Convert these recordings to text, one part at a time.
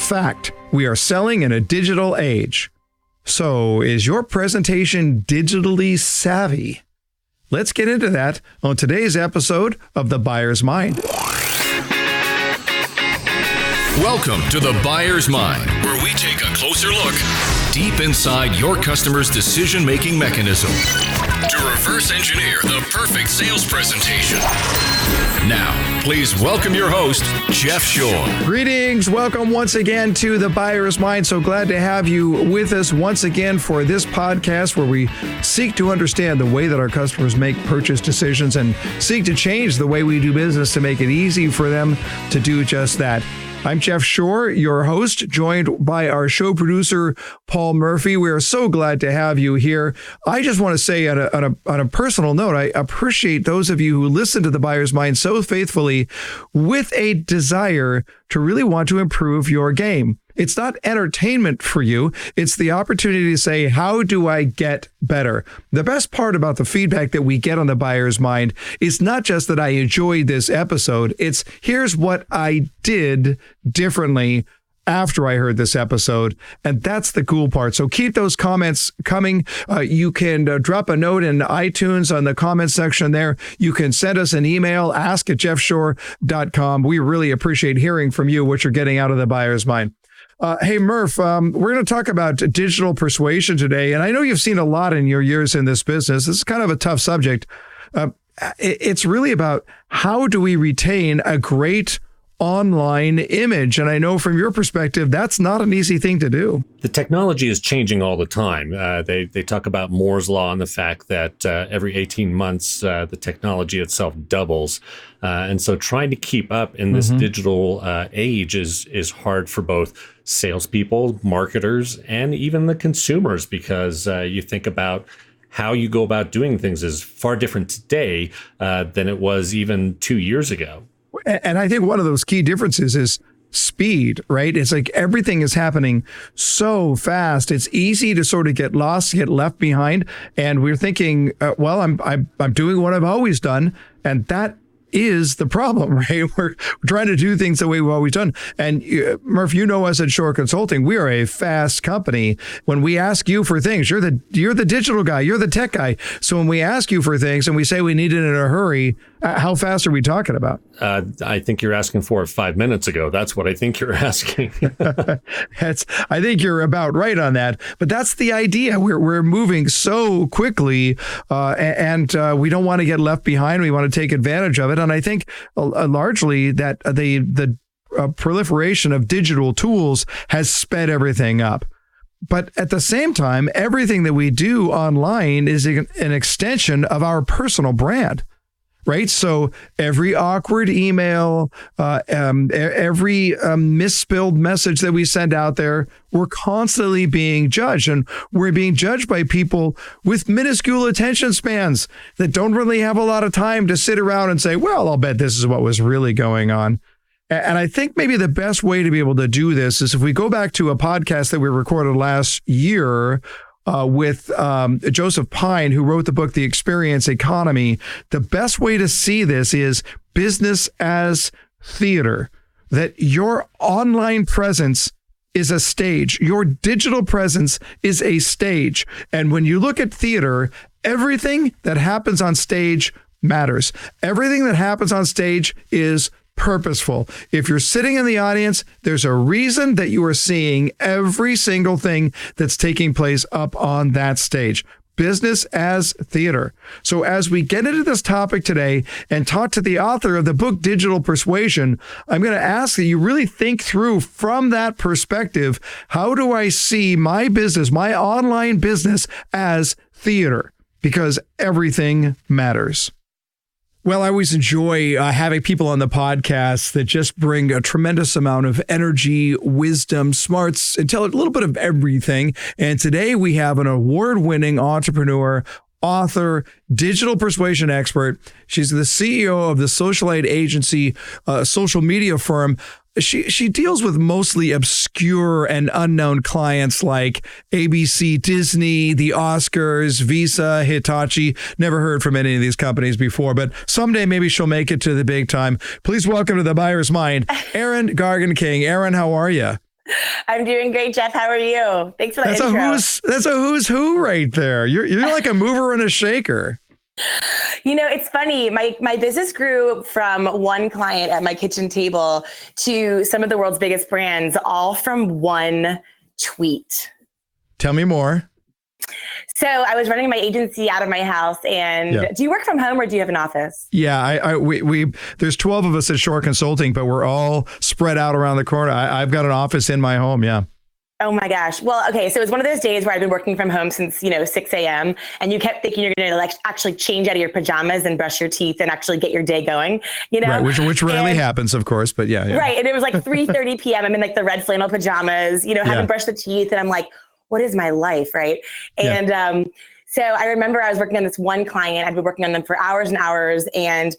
Fact, we are selling in a digital age. So, is your presentation digitally savvy? Let's get into that on today's episode of The Buyer's Mind. Welcome to The Buyer's Mind, where we take a closer look deep inside your customer's decision-making mechanism to reverse engineer the perfect sales presentation. Now, please welcome your host, Jeff Shore. Greetings. Welcome once again to The Buyer's Mind. So glad to have you with us once again for this podcast where we seek to understand the way that our customers make purchase decisions and seek to change the way we do business to make it easy for them to do just that. I'm Jeff Shore, your host, joined by our show producer, Paul Murphy. We are so glad to have you here. I just want to say on a personal note, I appreciate those of you who listen to The Buyer's Mind so faithfully with a desire to really want to improve your game. It's not entertainment for you. It's the opportunity to say, how do I get better? The best part about the feedback that we get on The Buyer's Mind is not just that I enjoyed this episode. It's here's what I did differently after I heard this episode. And that's the cool part. So keep those comments coming. You can drop a note in iTunes on the comments section there. You can send us an email, ask@jeffshore.com. We really appreciate hearing from you, what you're getting out of The Buyer's Mind. Hey, Murph, we're going to talk about digital persuasion today. And I know you've seen a lot in your years in this business. This is kind of a tough subject. It's really about how do we retain a great online image? And I know from your perspective, that's not an easy thing to do. The technology is changing all the time. They talk about Moore's Law and the fact that every 18 months, the technology itself doubles. And so trying to keep up in this digital age is hard for both salespeople, marketers, and even the consumers, because you think about how you go about doing things is far different today than it was even 2 years ago. And I think one of those key differences is speed, right? It's like everything is happening so fast. It's easy to sort of get lost, get left behind. And we're thinking, well, I'm doing what I've always done. And that is the problem, right? We're trying to do things the way we've always done. And Murph, you know us at Shore Consulting. We are a fast company. When we ask you for things, you're the digital guy, you're the tech guy. So when we ask you for things and we say we need it in a hurry, how fast are we talking about? I think you're asking for it 5 minutes ago. That's what I think you're asking. I think you're about right on that. But that's the idea. We're moving so quickly, and we don't want to get left behind. We want to take advantage of it. And I think largely that the proliferation of digital tools has sped everything up. But at the same time, everything that we do online is an extension of our personal brand. Right. So every awkward email, every misspelled message that we send out there, we're constantly being judged, and we're being judged by people with minuscule attention spans that don't really have a lot of time to sit around and say, well, I'll bet this is what was really going on. And I think maybe the best way to be able to do this is if we go back to a podcast that we recorded last year with Joseph Pine, who wrote the book, The Experience Economy. The best way to see this is business as theater, that your online presence is a stage. Your digital presence is a stage. And when you look at theater, everything that happens on stage matters. Everything that happens on stage is purposeful. If you're sitting in the audience, there's a reason that you are seeing every single thing that's taking place up on that stage. Business as theater. So as we get into this topic today and talk to the author of the book, Digital Persuasion, I'm going to ask that you really think through from that perspective, how do I see my business, my online business as theater? Because everything matters. Well, I always enjoy having people on the podcast that just bring a tremendous amount of energy, wisdom, smarts, and tell a little bit of everything. And today we have an award-winning entrepreneur, author, digital persuasion expert. She's the CEO of the socialite agency, social media firm. She deals with mostly obscure and unknown clients like ABC, Disney, the Oscars, Visa, Hitachi. Never heard from any of these companies before, but someday maybe she'll make it to the big time. Please welcome to The Buyer's Mind, Erin Gargan King. Erin, how are you? I'm doing great, Jeff. How are you? Thanks for the intro. That's a who's who right there. You're like a mover and a shaker. It's funny. My business grew from one client at my kitchen table to some of the world's biggest brands, all from one tweet. Tell me more. So I was running my agency out of my house, and do you work from home or do you have an office? Yeah, we there's 12 of us at Shore Consulting, but we're all spread out around the corner. I've got an office in my home. Yeah. Oh my gosh. Well, okay. So it was one of those days where I've been working from home since, 6 a.m. and you kept thinking you're going to actually change out of your pajamas and brush your teeth and actually get your day going, Right, which rarely happens, of course, but yeah. Right. And it was like 3:30 p.m. I'm in like the red flannel pajamas, haven't brushed the teeth. And I'm like, what is my life? Right. And so I remember I was working on this one client. I'd been working on them for hours and hours. And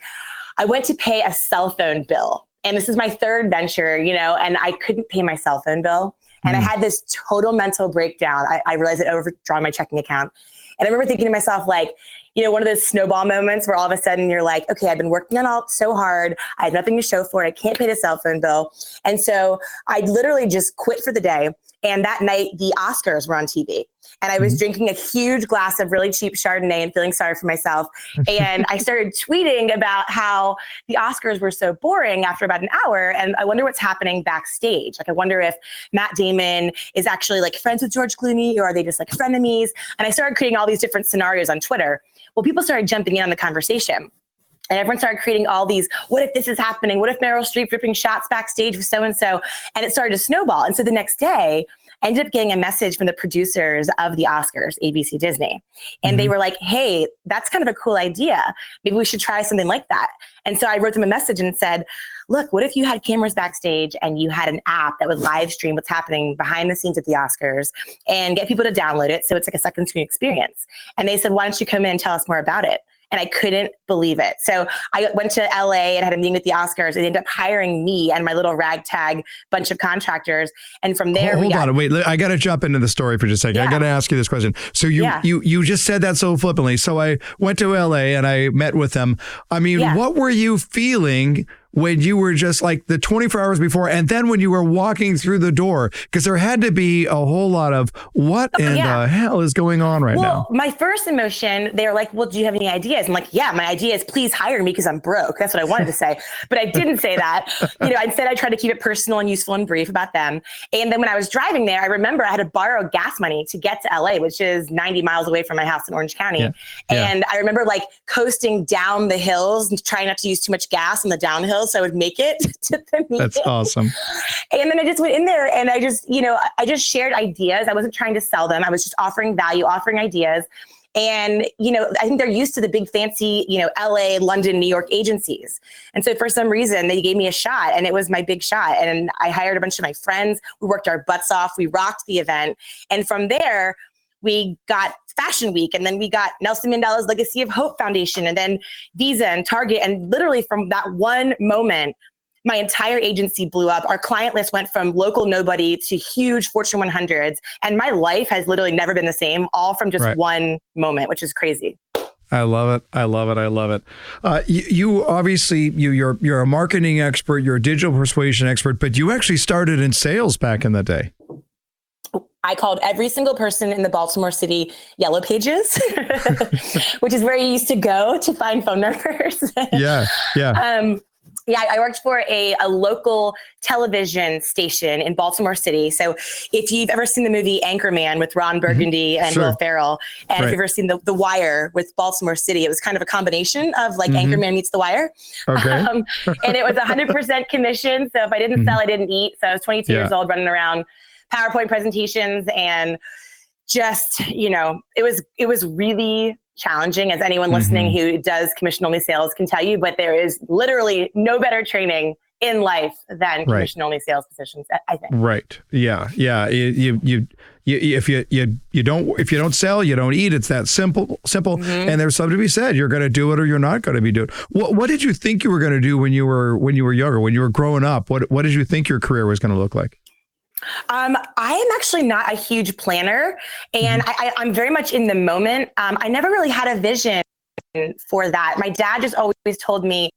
I went to pay a cell phone bill. And this is my third venture, and I couldn't pay my cell phone bill. And I had this total mental breakdown. I realized I'd overdrawn my checking account. And I remember thinking to myself, like, one of those snowball moments where all of a sudden you're like, okay, I've been working on all so hard. I have nothing to show for it. I can't pay the cell phone bill. And so I literally just quit for the day. And that night, the Oscars were on TV. And I was drinking a huge glass of really cheap Chardonnay and feeling sorry for myself. And I started tweeting about how the Oscars were so boring after about an hour. And I wonder what's happening backstage. Like, I wonder if Matt Damon is actually like friends with George Clooney, or are they just like frenemies? And I started creating all these different scenarios on Twitter. Well, people started jumping in on the conversation. And everyone started creating all these, what if this is happening? What if Meryl Streep ripping shots backstage with so-and-so? And it started to snowball. And so the next day, I ended up getting a message from the producers of the Oscars, ABC Disney. And they were like, hey, that's kind of a cool idea. Maybe we should try something like that. And so I wrote them a message and said, look, what if you had cameras backstage and you had an app that would live stream what's happening behind the scenes at the Oscars and get people to download it so it's like a second screen experience? And they said, why don't you come in and tell us more about it? And I couldn't believe it. So I went to LA and had a meeting with the Oscars, and they ended up hiring me and my little ragtag bunch of contractors. And from there, hold on, wait, I got to jump into the story for just a second. I got to ask you this question. So you just said that so flippantly. So I went to LA and I met with them. I mean, what were you feeling when you were just like the 24 hours before, and then when you were walking through the door? Because there had to be a whole lot of what in the hell is going on right now? My first emotion, they were like, well, do you have any ideas? I'm like, yeah, my idea is please hire me because I'm broke. That's what I wanted to say. But I didn't say that. Instead I tried to keep it personal and useful and brief about them. And then when I was driving there, I remember I had to borrow gas money to get to LA, which is 90 miles away from my house in Orange County. Yeah. And I remember like coasting down the hills and trying not to use too much gas on the downhill so I would make it to the meeting. That's awesome. And then I just went in there and I just shared ideas. I wasn't trying to sell them. I was just offering value, offering ideas. And, I think they're used to the big fancy, LA, London, New York agencies. And so for some reason they gave me a shot, and it was my big shot. And I hired a bunch of my friends. We worked our butts off. We rocked the event. And from there, we got Fashion Week, and then we got Nelson Mandela's Legacy of Hope Foundation, and then Visa and Target. And literally from that one moment, my entire agency blew up. Our client list went from local nobody to huge Fortune 100s. And my life has literally never been the same, all from just one moment, which is crazy. I love it. I love it. I love it. You obviously, you're a marketing expert, you're a digital persuasion expert, but you actually started in sales back in the day. I called every single person in the Baltimore City Yellow Pages, which is where you used to go to find phone numbers. Yeah. I worked for a local television station in Baltimore City. So if you've ever seen the movie Anchorman with Ron Burgundy and Will Ferrell, and if you've ever seen the Wire with Baltimore City, it was kind of a combination of like Anchorman meets The Wire. Okay. And it was 100% commission. So if I didn't sell, I didn't eat. So I was 22 years old running around PowerPoint presentations, and just, it was really challenging, as anyone listening who does commission only sales can tell you, but there is literally no better training in life than commission only sales positions, I think. Right. Yeah. Yeah. If you don't sell, you don't eat. It's that simple. And there's something to be said. You're going to do it or you're not going to be doing it. What did you think you were going to do when you were younger, when you were growing up? What did you think your career was going to look like? I am actually not a huge planner, and I'm very much in the moment. I never really had a vision for that. My dad just always told me,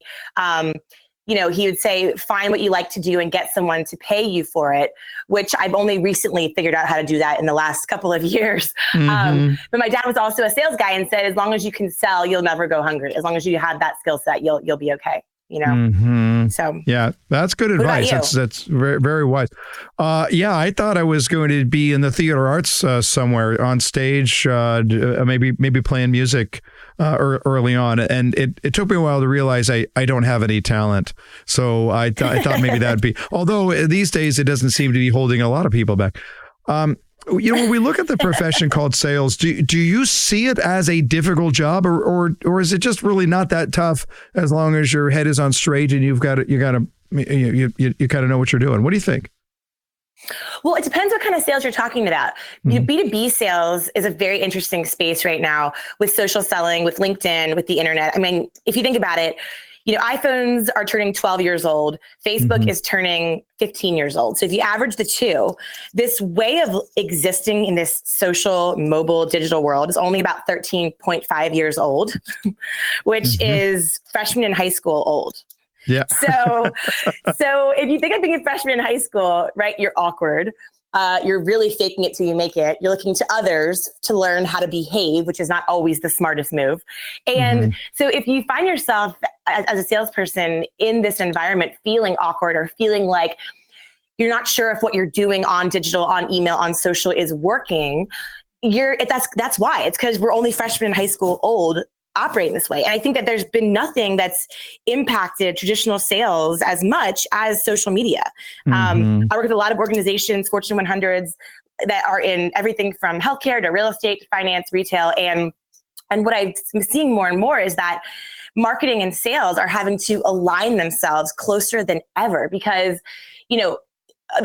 he would say, find what you like to do and get someone to pay you for it, which I've only recently figured out how to do that in the last couple of years. But my dad was also a sales guy and said, as long as you can sell, you'll never go hungry. As long as you have that skill set, you'll be okay. So yeah, that's good advice. That's very, very wise. I thought I was going to be in the theater arts somewhere on stage, maybe playing music early on, and it took me a while to realize I don't have any talent. So I thought maybe that'd be. Although these days it doesn't seem to be holding a lot of people back. When we look at the profession called sales, do you see it as a difficult job, or is it just really not that tough as long as your head is on straight and you kind of know what you're doing? What do you think? Well, it depends what kind of sales you're talking about. B2B sales is a very interesting space right now with social selling, with LinkedIn, with the internet. I mean, if you think about it, iPhones are turning 12 years old. Facebook is turning 15 years old. So if you average the two, this way of existing in this social, mobile, digital world is only about 13.5 years old, which is freshman in high school old. Yeah. So if you think of being a freshman in high school, right, you're awkward. You're really faking it till you make it. You're looking to others to learn how to behave, which is not always the smartest move. And so if you find yourself as a salesperson in this environment feeling awkward or feeling like you're not sure if what you're doing on digital, on email, on social is working, that's why. It's because we're only freshmen in high school old operating this way. And I think that there's been nothing that's impacted traditional sales as much as social media. I work with a lot of organizations, Fortune 100s, that are in everything from healthcare to real estate, finance, retail. And what I'm seeing more and more is that marketing and sales are having to align themselves closer than ever because,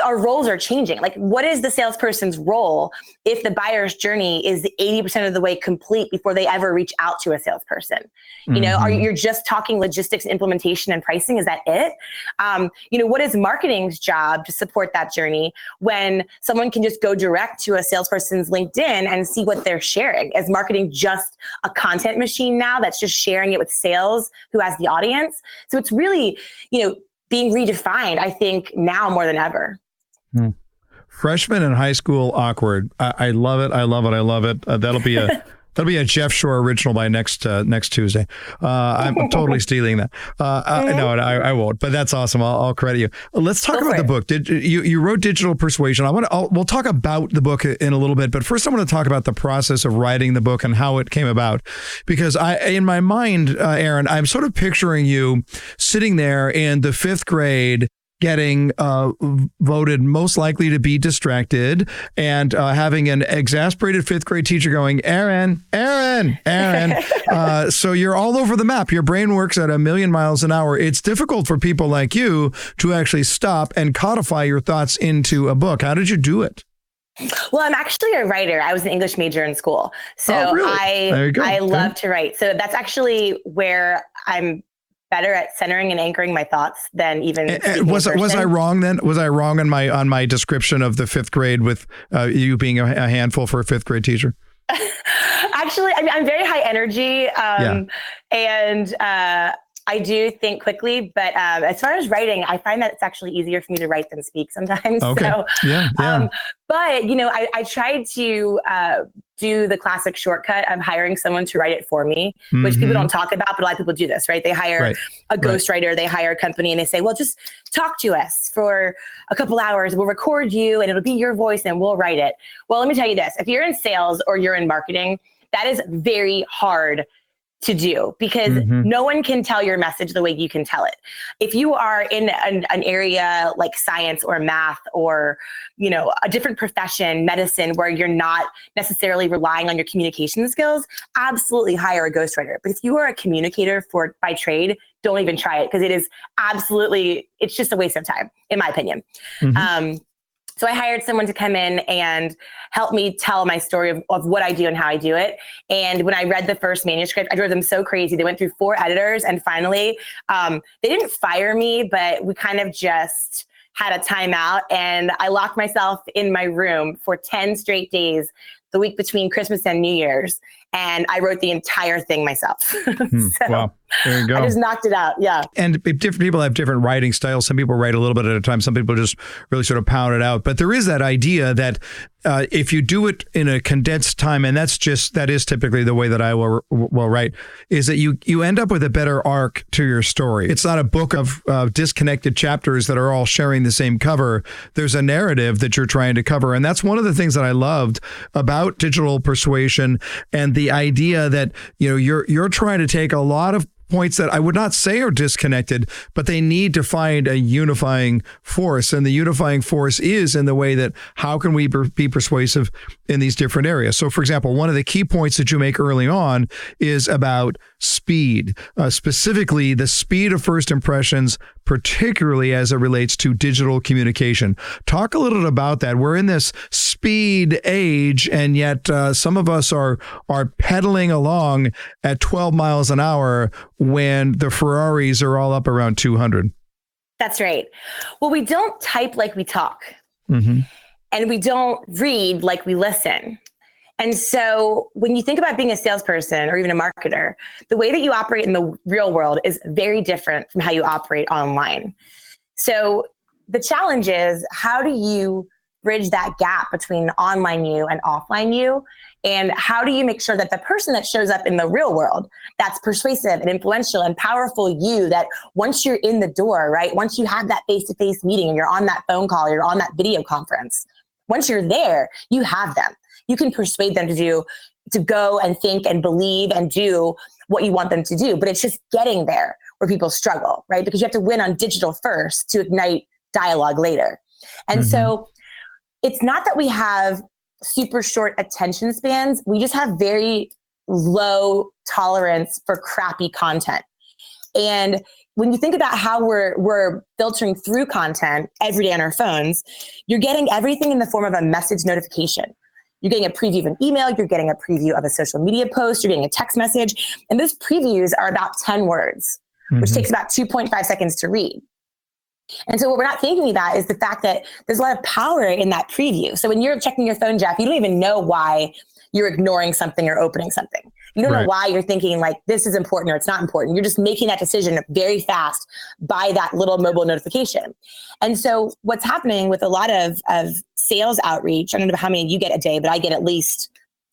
our roles are changing. Like, what is the salesperson's role if the buyer's journey is 80% of the way complete before they ever reach out to a salesperson? Are you're just talking logistics, implementation, and pricing? Is that it? What is marketing's job to support that journey when someone can just go direct to a salesperson's LinkedIn and see what they're sharing? Is marketing just a content machine now that's just sharing it with sales who has the audience? So it's really, being redefined, I think, now more than ever. Freshman in high school, awkward. I love it. I love it. I love it. That'll be a Jeff Shore original by next Tuesday. I'm totally stealing that. No, I won't. But that's awesome. I'll credit you. Let's talk about the book. You wrote Digital Persuasion. We'll talk about the book in a little bit. But first, I want to talk about the process of writing the book and how it came about. Because in my mind, Erin, I'm sort of picturing you sitting there in the fifth grade, getting voted most likely to be distracted and having an exasperated fifth grade teacher going, Erin. So you're all over the map. Your brain works at 1,000,000 miles an hour. It's difficult for people like you to actually stop and codify your thoughts into a book. How did you do it? Well, I'm actually a writer. I was an English major in school. So really? I love to write. So that's actually where I'm better at centering and anchoring my thoughts than even was I wrong then? Was I wrong on my description of the fifth grade with you being a handful for a fifth grade teacher? Actually, I'm very high energy, and I do think quickly. But as far as writing, I find that it's actually easier for me to write than speak sometimes. Okay. So, yeah. But I tried to do the classic shortcut of hiring someone to write it for me, which people don't talk about, but a lot of people do this, right? They hire a ghostwriter, they hire a company, and they say, well, just talk to us for a couple hours. We'll record you and it'll be your voice and we'll write it. Well, let me tell you this. If you're in sales or you're in marketing, that is very hard to do because no one can tell your message the way you can tell it. If you are in an area like science or math or, a different profession, medicine, where you're not necessarily relying on your communication skills, absolutely hire a ghostwriter. But if you are a communicator by trade, don't even try it because it's just a waste of time, in my opinion. So I hired someone to come in and help me tell my story of what I do and how I do it. And when I read the first manuscript, I drove them so crazy. They went through 4 editors and finally, they didn't fire me, but we kind of just had a timeout and I locked myself in my room for 10 straight days, the week between Christmas and New Year's. And I wrote the entire thing myself. Wow. There you go. I just knocked it out. Yeah. And different people have different writing styles. Some people write a little bit at a time. Some people just really sort of pound it out. But there is that idea that if you do it in a condensed time, and that is typically the way that I will write, is that you end up with a better arc to your story. It's not a book of disconnected chapters that are all sharing the same cover. There's a narrative that you're trying to cover. And that's one of the things that I loved about digital persuasion, and the idea that, you're trying to take a lot of points that I would not say are disconnected, but they need to find a unifying force. And the unifying force is in the way that how can we be persuasive in these different areas? So, for example, one of the key points that you make early on is about speed, specifically the speed of first impressions, particularly as it relates to digital communication. Talk a little bit about that. We're in this speed age, and yet some of us are pedaling along at 12 miles an hour when the Ferraris are all up around 200. That's right. Well, we don't type like we talk. And we don't read like we listen. And so when you think about being a salesperson or even a marketer, the way that you operate in the real world is very different from how you operate online. So the challenge is, how do you bridge that gap between online you and offline you? And how do you make sure that the person that shows up in the real world, that's persuasive and influential and powerful you, that once you're in the door, right? Once you have that face-to-face meeting and you're on that phone call, you're on that video conference, once you're there, you have them. You can persuade them to go and think and believe and do what you want them to do. But it's just getting there where people struggle, right? Because you have to win on digital first to ignite dialogue later. And so it's not that we have super short attention spans. We just have very low tolerance for crappy content. And when you think about how we're filtering through content every day on our phones, you're getting everything in the form of a message notification. You're getting a preview of an email, you're getting a preview of a social media post, you're getting a text message. And those previews are about 10 words, which takes about 2.5 seconds to read. And so what we're not thinking about is the fact that there's a lot of power in that preview. So when you're checking your phone, Jeff, you don't even know why you're ignoring something or opening something. You don't know why you're thinking like this is important or it's not important. You're just making that decision very fast by that little mobile notification. And so what's happening with a lot of sales outreach, I don't know how many you get a day, but I get at least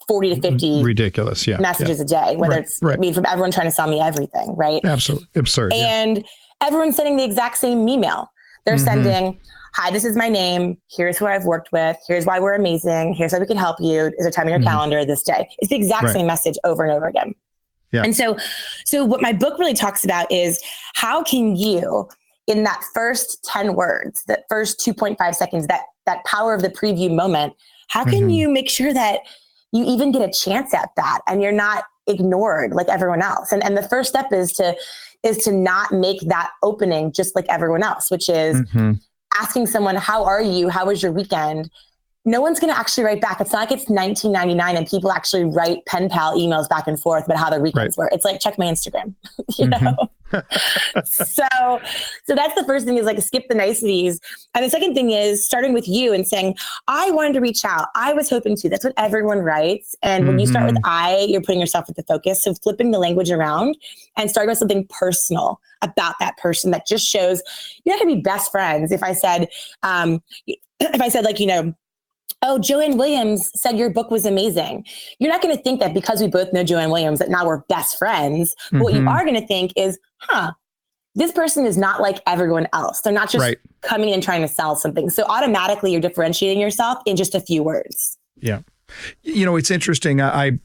40 to 50 ridiculous messages a day, whether it's from everyone trying to sell me everything, right? Absolutely absurd. And everyone's sending the exact same email. They're sending, hi, this is my name. Here's who I've worked with. Here's why we're amazing. Here's how we can help you. Is there time in your calendar this day? It's the exact same message over and over again. Yeah. And so what my book really talks about is how can you, in that first 10 words, that first 2.5 seconds, that power of the preview moment, how can you make sure that you even get a chance at that and you're not ignored like everyone else? And the first step is to not make that opening just like everyone else, which is asking someone, how are you? How was your weekend? No one's going to actually write back. It's not like it's 1999 and people actually write pen pal emails back and forth about how their weekends were. It's like, check my Instagram, you know? So that's the first thing, is like skip the niceties. And the second thing is starting with you and saying, I wanted to reach out. I was hoping to. That's what everyone writes. And when you start with I, you're putting yourself at the focus. So flipping the language around and starting with something personal about that person that just shows you're not going to be best friends. If I said like, you know, oh, Joanne Williams said your book was amazing. You're not going to think that because we both know Joanne Williams that now we're best friends. But what you are going to think is, this person is not like everyone else. They're not just coming and trying to sell something. So automatically you're differentiating yourself in just a few words. Yeah. You know, it's interesting. I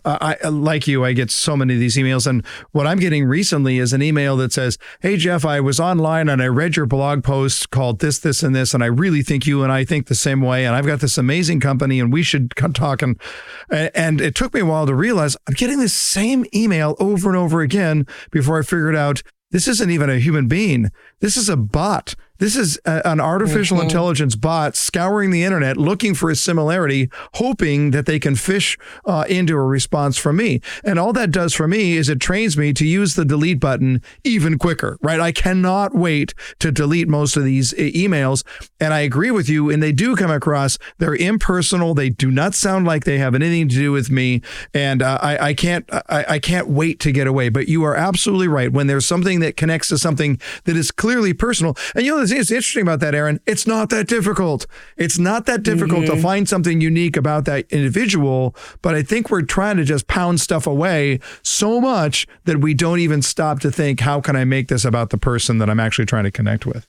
like you, I get so many of these emails. And what I'm getting recently is an email that says, hey, Jeff, I was online and I read your blog post called this, this, and this. And I really think you and I think the same way. And I've got this amazing company and we should talk. And it took me a while to realize I'm getting this same email over and over again before I figured out this isn't even a human being. This is a bot. This is an artificial intelligence bot scouring the internet, looking for a similarity, hoping that they can fish into a response from me. And all that does for me is it trains me to use the delete button even quicker, right? I cannot wait to delete most of these emails. And I agree with you. And they do come across, they're impersonal. They do not sound like they have anything to do with me. And I can't wait to get away. But you are absolutely right. When there's something that connects to something that is clearly personal. And it's interesting about that, Erin. It's not that difficult. It's not that difficult to find something unique about that individual. But I think we're trying to just pound stuff away so much that we don't even stop to think, how can I make this about the person that I'm actually trying to connect with?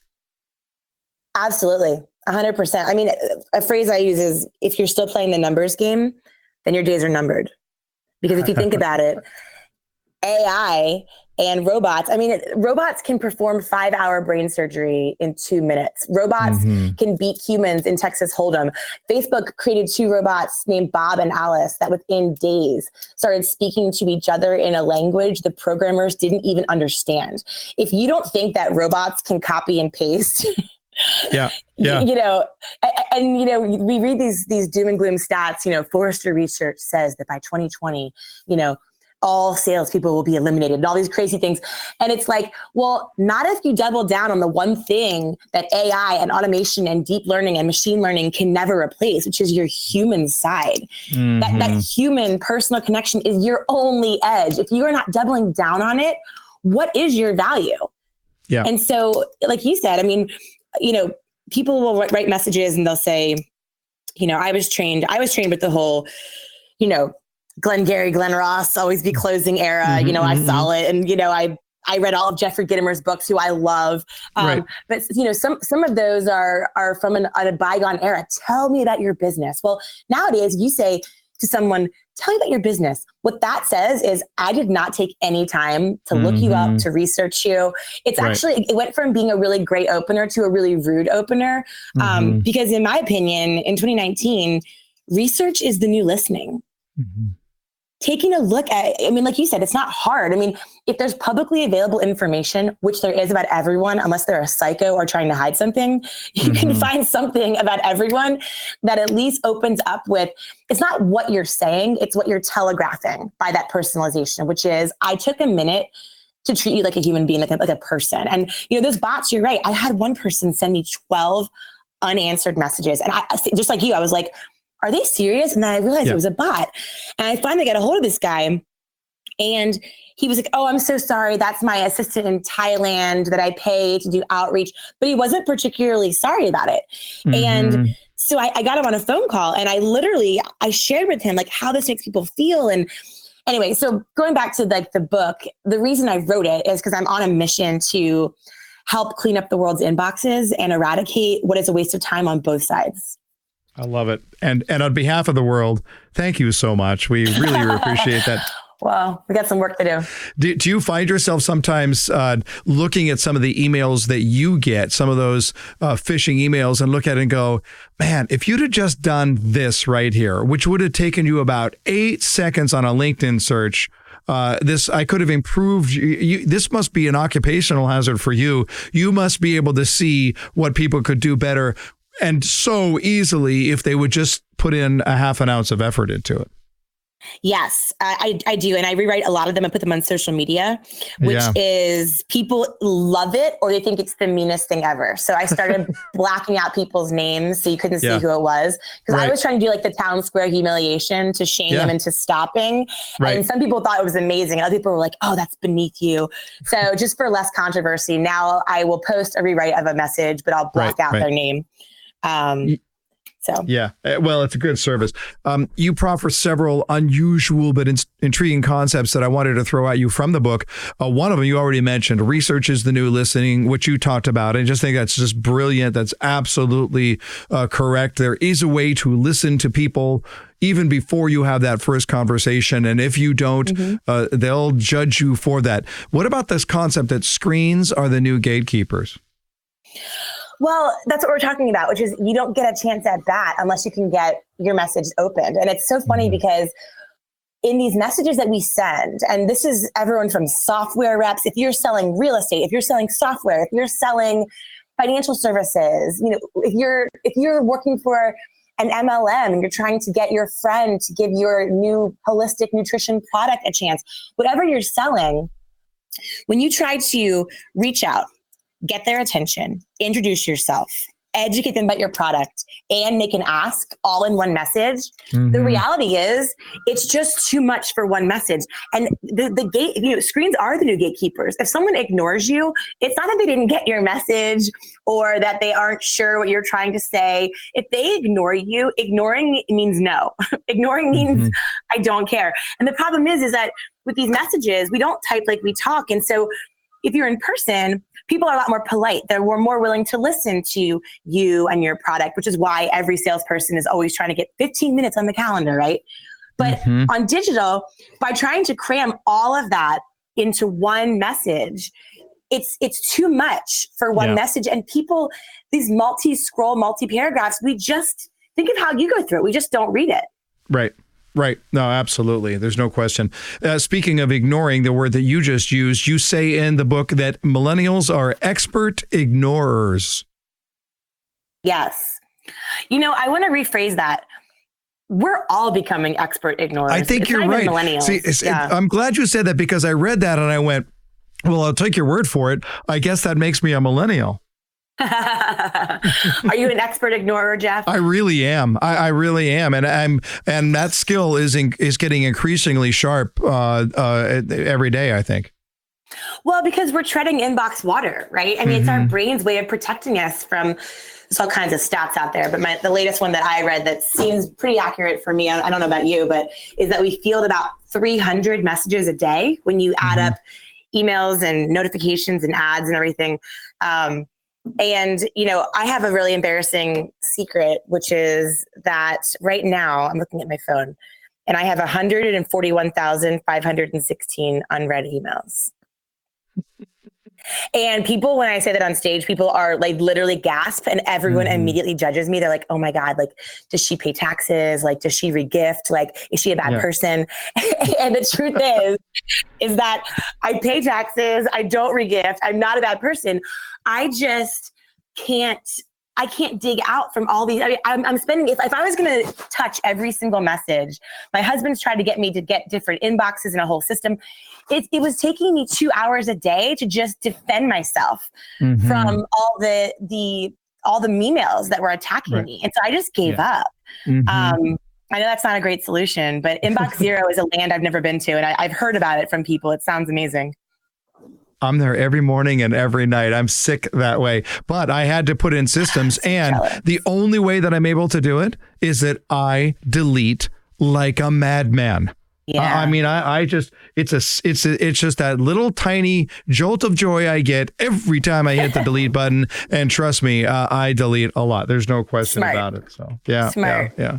Absolutely. 100%. I mean, a phrase I use is, if you're still playing the numbers game, then your days are numbered. Because if you think about it, AI and robots, I mean, robots can perform 5-hour brain surgery in 2 minutes. Robots can beat humans in Texas Hold'em. Facebook created 2 robots named Bob and Alice that within days started speaking to each other in a language the programmers didn't even understand. If you don't think that robots can copy and paste, yeah. we read these doom and gloom stats. Forrester research says that by 2020, all salespeople will be eliminated and all these crazy things. And it's like, well, not if you double down on the one thing that AI and automation and deep learning and machine learning can never replace, which is your human side. That human personal connection is your only edge. If you are not doubling down on it, what is your value? Yeah. And so, like you said, I mean, people will write messages and they'll say, I was trained with the whole, Glengarry, Glen Ross, always be closing era. I saw it. And, I read all of Jeffrey Gitomer's books, who I love. Right. But, some of those are from a bygone era. Tell me about your business. Well, nowadays, if you say to someone, tell me about your business, what that says is, I did not take any time to look you up, to research you. It's actually, it went from being a really great opener to a really rude opener. Because in my opinion, in 2019, research is the new listening. Taking a look at, like you said, it's not hard. If there's publicly available information, which there is about everyone, unless they're a psycho or trying to hide something, you can find something about everyone that at least opens up with, it's not what you're saying, it's what you're telegraphing by that personalization, which is, I took a minute to treat you like a human being, like a person. And, those bots, you're right. I had one person send me 12 unanswered messages. And I, just like you, I was like, are they serious? And then I realized it was a bot. And I finally got a hold of this guy, and he was like, oh, I'm so sorry. That's my assistant in Thailand that I pay to do outreach. But he wasn't particularly sorry about it. And so I got him on a phone call, and I shared with him like how this makes people feel. And anyway, so going back to like the book, the reason I wrote it is because I'm on a mission to help clean up the world's inboxes and eradicate what is a waste of time on both sides. I love it. And on behalf of the world, thank you so much. We really appreciate that. Well, we got some work to do. Do you find yourself sometimes looking at some of the emails that you get, some of those phishing emails, and look at it and go, man, if you'd have just done this right here, which would have taken you about 8 seconds on a LinkedIn search, I could have improved. This must be an occupational hazard for you. You must be able to see what people could do better, and so easily, if they would just put in a half an ounce of effort into it. Yes, I do. And I rewrite a lot of them and put them on social media, which is, people love it or they think it's the meanest thing ever. So I started blacking out people's names so you couldn't see who it was. Because I was trying to do like the town square humiliation to shame them into stopping. And some people thought it was amazing. Other people were like, oh, that's beneath you. So just for less controversy, now I will post a rewrite of a message, but I'll black out their name. Well, it's a good service. You proffer several unusual but intriguing concepts that I wanted to throw at you from the book. One of them you already mentioned, research is the new listening, which you talked about. I just think that's just brilliant. That's absolutely correct. There is a way to listen to people even before you have that first conversation. And if you don't, they'll judge you for that. What about this concept that screens are the new gatekeepers? Well, that's what we're talking about, which is you don't get a chance at bat unless you can get your message opened. And it's so funny because in these messages that we send, and this is everyone from software reps, if you're selling real estate, if you're selling software, if you're selling financial services, if you're working for an MLM and you're trying to get your friend to give your new holistic nutrition product a chance, whatever you're selling, when you try to reach out, get their attention, introduce yourself, educate them about your product, and make an ask all in one message, the reality is it's just too much for one message. And screens are the new gatekeepers. If someone ignores you, it's not that they didn't get your message or that they aren't sure what you're trying to say. If they ignore you, ignoring means no. Ignoring means I don't care. And the problem is that with these messages, we don't type like we talk. And so if you're in person, people are a lot more polite. They're more willing to listen to you and your product, which is why every salesperson is always trying to get 15 minutes on the calendar, right? But on digital, by trying to cram all of that into one message, it's too much for one message. And people, these multi-scroll, multi-paragraphs, we just think of how you go through it. We just don't read it. Right. Right. No, absolutely. There's no question. Speaking of ignoring, the word that you just used, you say in the book that millennials are expert ignorers. Yes. I want to rephrase that. We're all becoming expert ignorers. I think you're right. Millennials. See, I'm glad you said that because I read that and I went, well, I'll take your word for it. I guess that makes me a millennial. Are you an expert ignorer, Jeff? I really am. I really am, and that skill is getting increasingly sharp every day, I think. Well, because we're treading inbox water, right? I mean, it's our brain's way of protecting us from. There's all kinds of stats out there, but the latest one that I read that seems pretty accurate for me, I don't know about you, but is that we field about 300 messages a day when you add up emails and notifications and ads and everything. And, I have a really embarrassing secret, which is that right now I'm looking at my phone and I have 141,516 unread emails. And people, when I say that on stage, people are like literally gasp and everyone immediately judges me. They're like, oh my God, like, does she pay taxes? Like, does she regift? Like, is she a bad person? And the truth is that I pay taxes. I don't regift. I'm not a bad person. I just can't dig out from all these. I mean, I'm spending, if I was going to touch every single message, my husband's tried to get me to get different inboxes and a whole system. It was taking me 2 hours a day to just defend myself from all the emails that were attacking me. And so I just gave up. I know that's not a great solution, but inbox zero is a land I've never been to. And I've heard about it from people. It sounds amazing. I'm there every morning and every night. I'm sick that way, but I had to put in systems. And the only way that I'm able to do it is that I delete like a madman. Yeah. I mean, it's just that little tiny jolt of joy I get every time I hit the delete button. And trust me, I delete a lot. There's no question about it. So yeah.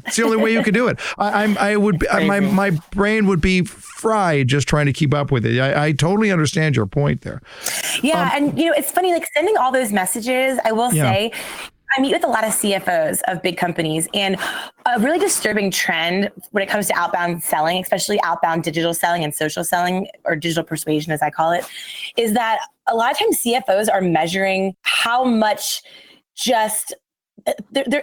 It's the only way you could do it. My brain would be fried just trying to keep up with it. I totally understand your point there. Yeah. And it's funny, like sending all those messages, I will say, I meet with a lot of CFOs of big companies, and a really disturbing trend when it comes to outbound selling, especially outbound digital selling and social selling, or digital persuasion, as I call it, is that a lot of times CFOs are measuring how much I don't know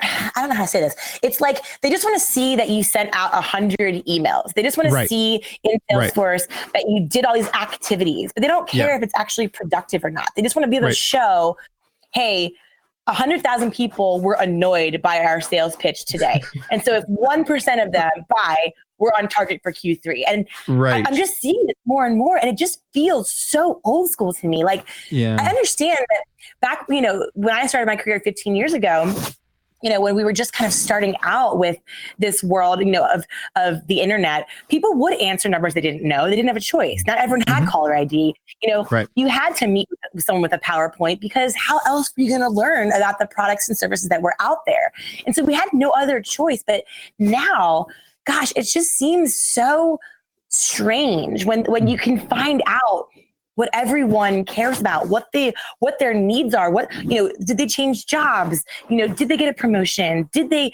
how to say this. It's like they just want to see that you sent out 100 emails. They just want to see in Salesforce that you did all these activities, but they don't care if it's actually productive or not. They just want to be able to show, hey, 100,000 people were annoyed by our sales pitch today. And so if 1% of them buy, we're on target for Q3. And I'm just seeing it more and more. And it just feels so old school to me. Like, I understand that back, when I started my career 15 years ago, when we were just kind of starting out with this world, of the internet, people would answer numbers they didn't know. They didn't have a choice. Not everyone had caller ID. You had to meet with someone with a PowerPoint, because how else were you going to learn about the products and services that were out there? And so we had no other choice. But now, gosh, it just seems so strange when you can find out what everyone cares about, what their needs are, did they change jobs? Did they get a promotion? Did they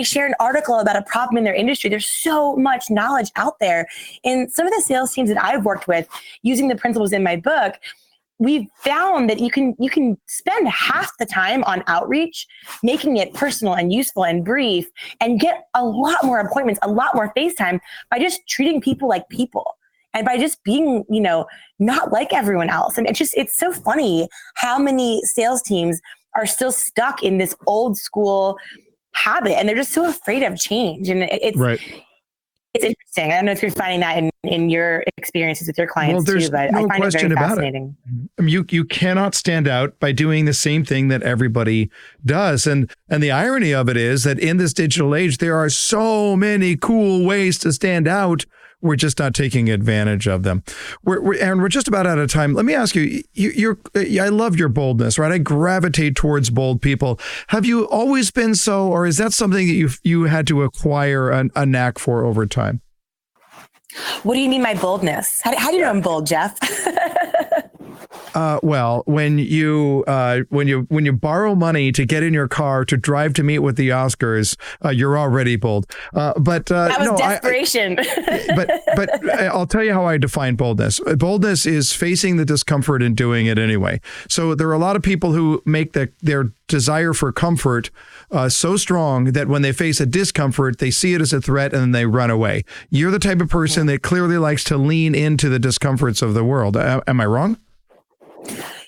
share an article about a problem in their industry? There's so much knowledge out there. And some of the sales teams that I've worked with, using the principles in my book, we've found that you can spend half the time on outreach, making it personal and useful and brief, and get a lot more appointments, a lot more face time by just treating people like people and by just being, not like everyone else. And it's so funny how many sales teams are still stuck in this old school habit, and they're just so afraid of change. And it's right. It's interesting. I don't know if you're finding that in your experiences with your clients too, but I find it very fascinating. I mean, you cannot stand out by doing the same thing that everybody does. And the irony of it is that in this digital age, there are so many cool ways to stand out. We're just not taking advantage of them. Erin, we're just about out of time. Let me ask you, I love your boldness, right? I gravitate towards bold people. Have you always been so, or is that something that you had to acquire a knack for over time? What do you mean by boldness? How do you know I'm bold, Jeff? Well, when you borrow money to get in your car to drive to meet with the Oscars, you're already bold. But that was desperation. But I'll tell you how I define boldness. Boldness is facing the discomfort and doing it anyway. So there are a lot of people who make their desire for comfort so strong that when they face a discomfort, they see it as a threat and then they run away. You're the type of person that clearly likes to lean into the discomforts of the world. Am I wrong?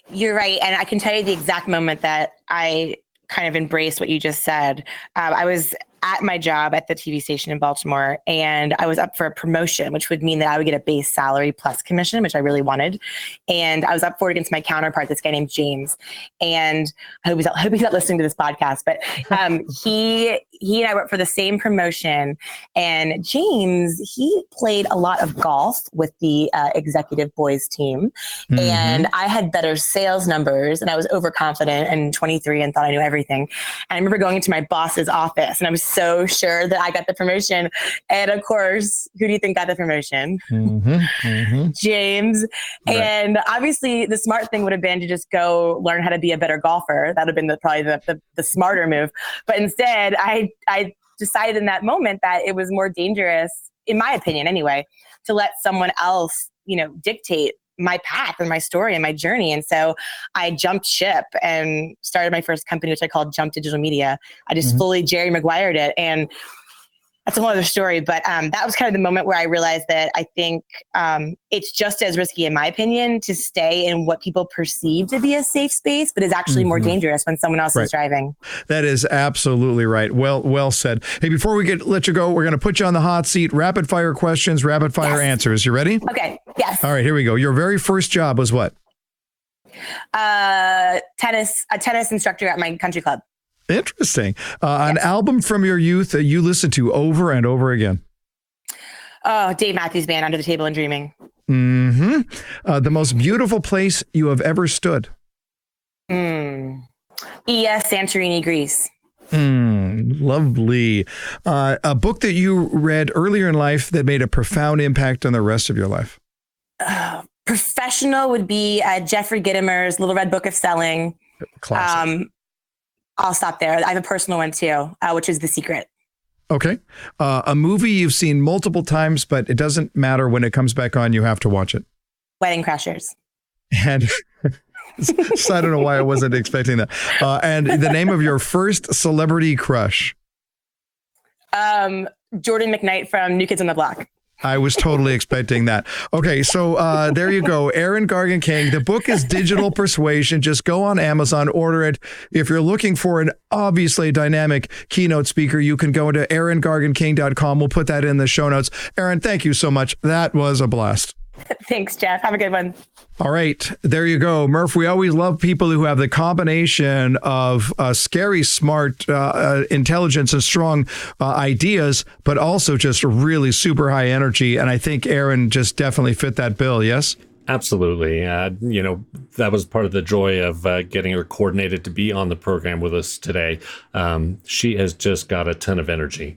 You're right. And I can tell you the exact moment that I kind of embraced what you just said. I was at my job at the TV station in Baltimore, and I was up for a promotion, which would mean that I would get a base salary plus commission, which I really wanted. And I was up for it against my counterpart, this guy named James. And I hope he's not listening to this podcast, but he and I worked for the same promotion. And James, he played a lot of golf with the executive boys team. Mm-hmm. And I had better sales numbers, and I was overconfident and 23 and thought I knew everything. And I remember going into my boss's office, and I was so sure that I got the promotion. And of course, who do you think got the promotion? Mm-hmm, mm-hmm. James. Right. And obviously the smart thing would have been to just go learn how to be a better golfer. That would have been probably the smarter move. But instead, I decided in that moment that it was more dangerous, in my opinion anyway, to let someone else, dictate my path and my story and my journey. And so I jumped ship and started my first company, which I called Jump Digital Media. I just fully Jerry Maguired it. And that's a whole other story. But that was kind of the moment where I realized that I think it's just as risky, in my opinion, to stay in what people perceive to be a safe space, but is actually more dangerous when someone else is driving. That is absolutely right. Well said. Hey, before we let you go, we're going to put you on the hot seat. Rapid fire questions, rapid fire answers. You ready? Okay. Yes. All right, here we go. Your very first job was what? A tennis instructor at my country club. Interesting. An album from your youth that you listened to over and over again. Oh, Dave Matthews Band, Under the Table and Dreaming. Mm-hmm. The most beautiful place you have ever stood. ES Santorini, Greece. Lovely. A book that you read earlier in life that made a profound impact on the rest of your life. Professional would be Jeffrey Gitomer's Little Red Book of Selling. Classic. I'll stop there. I have a personal one too, which is The Secret. Okay. A movie you've seen multiple times, but it doesn't matter when it comes back on, you have to watch it. Wedding Crashers. And so I don't know why I wasn't expecting that. And the name of your first celebrity crush. Jordan McKnight from New Kids on the Block. I was totally expecting that. Okay, so there you go. Erin Gargan King. The book is Digital Persuasion. Just go on Amazon, order it. If you're looking for an obviously dynamic keynote speaker, you can go to eringarganking.com. We'll put that in the show notes. Erin, thank you so much. That was a blast. Thanks, Jeff. Have a good one. All right. There you go. Murph, we always love people who have the combination of scary, smart intelligence and strong ideas, but also just really super high energy. And I think Erin just definitely fit that bill. Yes? Absolutely. That was part of the joy of getting her coordinated to be on the program with us today. She has just got a ton of energy.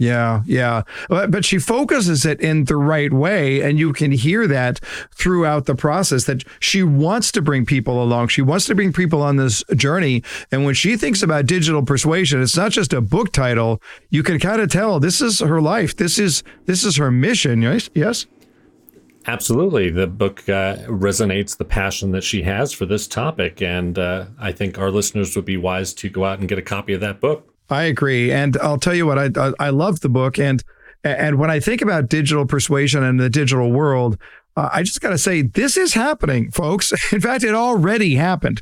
Yeah. But she focuses it in the right way. And you can hear that throughout the process, that she wants to bring people along. She wants to bring people on this journey. And when she thinks about digital persuasion, it's not just a book title. You can kind of tell this is her life. This is her mission. Yes? Absolutely. The book resonates the passion that she has for this topic. And I think our listeners would be wise to go out and get a copy of that book. I agree. And I'll tell you what, I love the book. And when I think about digital persuasion and the digital world, I just got to say, this is happening, folks. In fact, it already happened.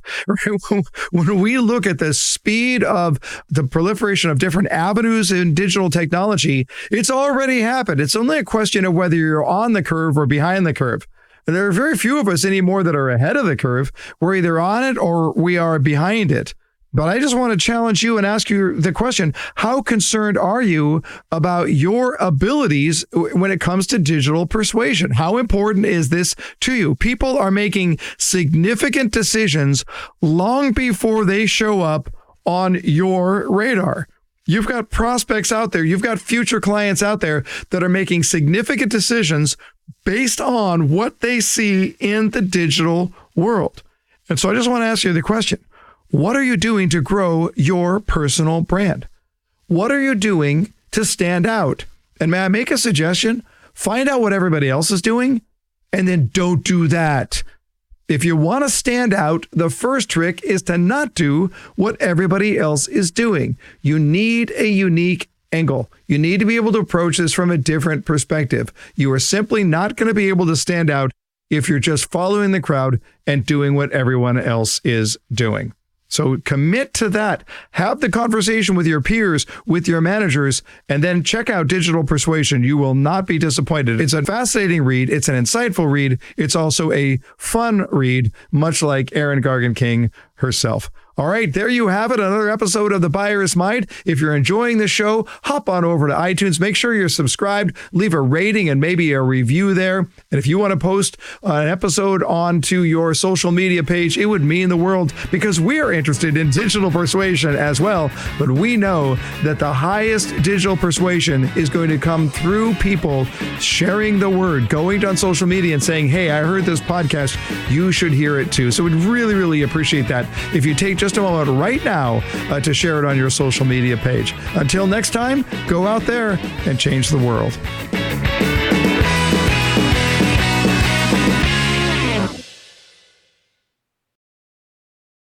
When we look at the speed of the proliferation of different avenues in digital technology, it's already happened. It's only a question of whether you're on the curve or behind the curve. And there are very few of us anymore that are ahead of the curve. We're either on it or we are behind it. But I just want to challenge you and ask you the question, how concerned are you about your abilities when it comes to digital persuasion? How important is this to you? People are making significant decisions long before they show up on your radar. You've got prospects out there. You've got future clients out there that are making significant decisions based on what they see in the digital world. And so I just want to ask you the question. What are you doing to grow your personal brand? What are you doing to stand out? And may I make a suggestion? Find out what everybody else is doing, and then don't do that. If you want to stand out, the first trick is to not do what everybody else is doing. You need a unique angle. You need to be able to approach this from a different perspective. You are simply not going to be able to stand out if you're just following the crowd and doing what everyone else is doing. So commit to that. Have the conversation with your peers, with your managers, and then check out Digital Persuasion. You will not be disappointed. It's a fascinating read. It's an insightful read. It's also a fun read, much like Erin Gargan King herself. All right, there you have it, another episode of The Buyer's Mind. If you're enjoying the show, hop on over to iTunes. Make sure you're subscribed. Leave a rating and maybe a review there. And if you want to post an episode onto your social media page, it would mean the world because we're interested in digital persuasion as well. But we know that the highest digital persuasion is going to come through people sharing the word, going on social media and saying, hey, I heard this podcast. You should hear it too. So we'd really, really appreciate that if you take just a moment right now to share it on your social media page. Until next time, go out there and change the world.